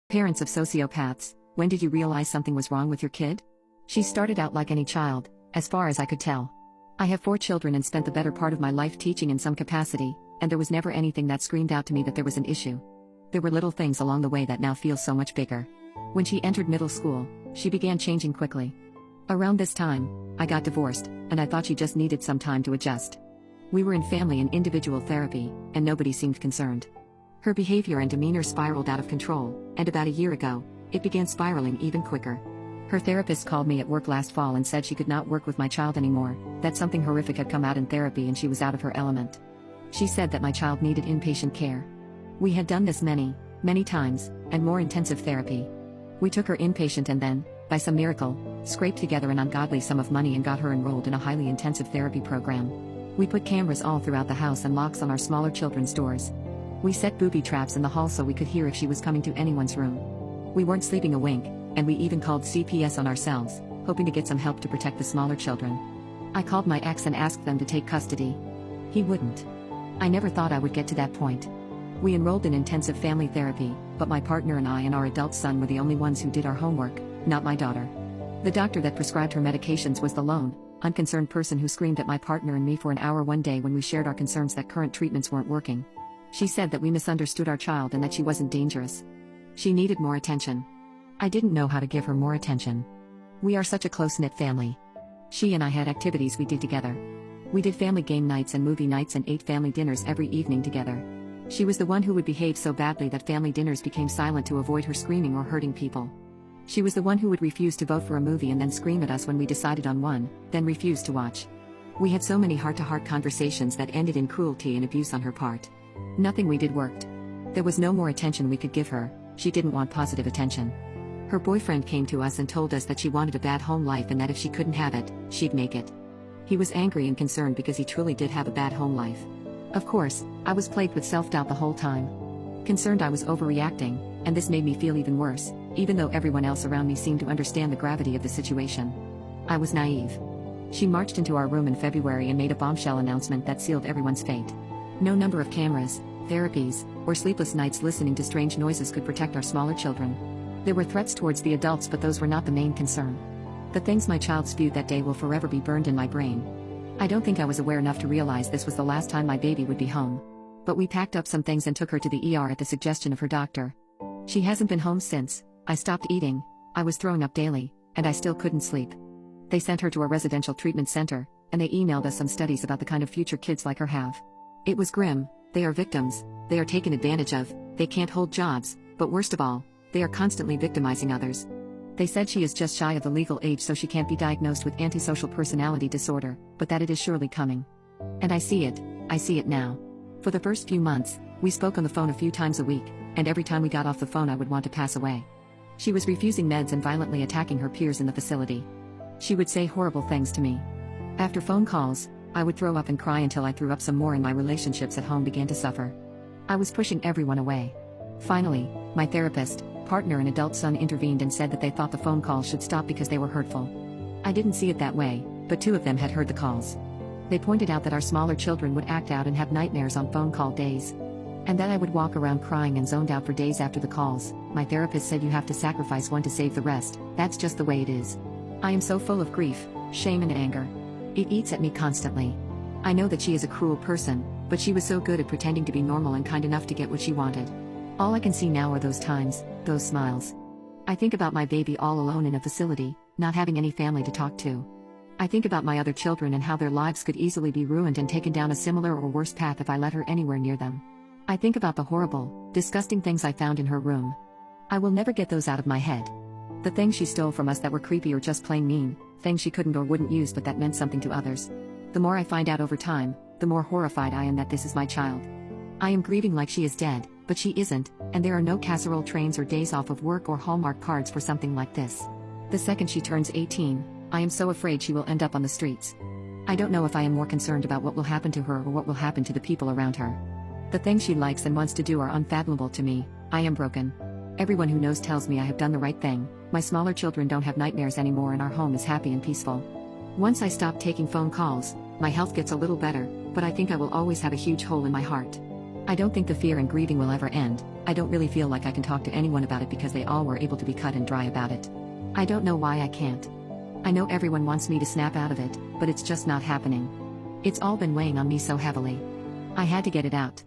Parents of sociopaths, when did you realize something was wrong with your kid? She started out like any child, as far as I could tell. I have 4 children and spent the better part of my life teaching in some capacity, and there was never anything that screamed out to me that there was an issue. There were little things along the way that now feel so much bigger. When she entered middle school, she began changing quickly. Around this time, I got divorced, and I thought she just needed some time to adjust. We were in family and individual therapy, and nobody seemed concerned. Her behavior and demeanor spiraled out of control, and about a year ago, it began spiraling even quicker. Her therapist called me at work last fall and said she could not work with my child anymore, that something horrific had come out in therapy and she was out of her element. She said that my child needed inpatient care. We had done this many times, and more intensive therapy. We took her inpatient and then, by some miracle, scraped together an ungodly sum of money and got her enrolled in a highly intensive therapy program. We put cameras all throughout the house and locks on our smaller children's doors. We set booby traps in the hall so we could hear if she was coming to anyone's room. We weren't sleeping a wink, and we even called CPS on ourselves, hoping to get some help to protect the smaller children. I called my ex and asked them to take custody. He wouldn't. I never thought I would get to that point. We enrolled in intensive family therapy, but my partner and I and our adult son were the only ones who did our homework, not my daughter. The doctor that prescribed her medications was the lone, unconcerned person who screamed at my partner and me for an hour one day when we shared our concerns that current treatments weren't working. She said that we misunderstood our child and that she wasn't dangerous. She needed more attention. I didn't know how to give her more attention. We are such a close-knit family. She and I had activities we did together. We did family game nights and movie nights and ate family dinners every evening together. She was the one who would behave so badly that family dinners became silent to avoid her screaming or hurting people. She was the one who would refuse to vote for a movie and then scream at us when we decided on one, then refuse to watch. We had so many heart-to-heart conversations that ended in cruelty and abuse on her part. Nothing we did worked. There was no more attention we could give her. She didn't want positive attention. Her boyfriend came to us and told us that she wanted a bad home life and that if she couldn't have it, she'd make it. He was angry and concerned because he truly did have a bad home life. Of course, I was plagued with self-doubt the whole time. Concerned I was overreacting, and this made me feel even worse, even though everyone else around me seemed to understand the gravity of the situation. I was naive. She marched into our room in February and made a bombshell announcement that sealed everyone's fate. No number of cameras, therapies, or sleepless nights listening to strange noises could protect our smaller children. There were threats towards the adults, but those were not the main concern. The things my child spewed that day will forever be burned in my brain. I don't think I was aware enough to realize this was the last time my baby would be home. But we packed up some things and took her to the ER at the suggestion of her doctor. She hasn't been home since. I stopped eating, I was throwing up daily, and I still couldn't sleep. They sent her to a residential treatment center, and they emailed us some studies about the kind of future kids like her have. It was grim. They are victims, they are taken advantage of, they can't hold jobs, but worst of all, they are constantly victimizing others. They said she is just shy of the legal age, so she can't be diagnosed with antisocial personality disorder, but that it is surely coming. And I see it now. For the first few months, we spoke on the phone a few times a week, and every time we got off the phone I would want to pass away. She was refusing meds and violently attacking her peers in the facility. She would say horrible things to me. After phone calls, I would throw up and cry until I threw up some more and my relationships at home began to suffer. I was pushing everyone away. Finally, my therapist, partner and adult son intervened and said that they thought the phone calls should stop because they were hurtful. I didn't see it that way, but 2 of them had heard the calls. They pointed out that our smaller children would act out and have nightmares on phone call days. And that I would walk around crying and zoned out for days after the calls. My therapist said you have to sacrifice one to save the rest, that's just the way it is. I am so full of grief, shame and anger. It eats at me constantly. I know that she is a cruel person, but she was so good at pretending to be normal and kind enough to get what she wanted. All I can see now are those times, those smiles. I think about my baby all alone in a facility, not having any family to talk to. I think about my other children and how their lives could easily be ruined and taken down a similar or worse path if I let her anywhere near them. I think about the horrible, disgusting things I found in her room. I will never get those out of my head. The things she stole from us that were creepy or just plain mean, things she couldn't or wouldn't use but that meant something to others. The more I find out over time, the more horrified I am that this is my child. I am grieving like she is dead, but she isn't, and there are no casserole trains or days off of work or Hallmark cards for something like this. The second she turns 18, I am so afraid she will end up on the streets. I don't know if I am more concerned about what will happen to her or what will happen to the people around her. The things she likes and wants to do are unfathomable to me. I am broken. Everyone who knows tells me I have done the right thing. My smaller children don't have nightmares anymore and our home is happy and peaceful. Once I stop taking phone calls, my health gets a little better, but I think I will always have a huge hole in my heart. I don't think the fear and grieving will ever end, I don't really feel like I can talk to anyone about it because they all were able to be cut and dry about it. I don't know why I can't. I know everyone wants me to snap out of it, but it's just not happening. It's all been weighing on me so heavily. I had to get it out.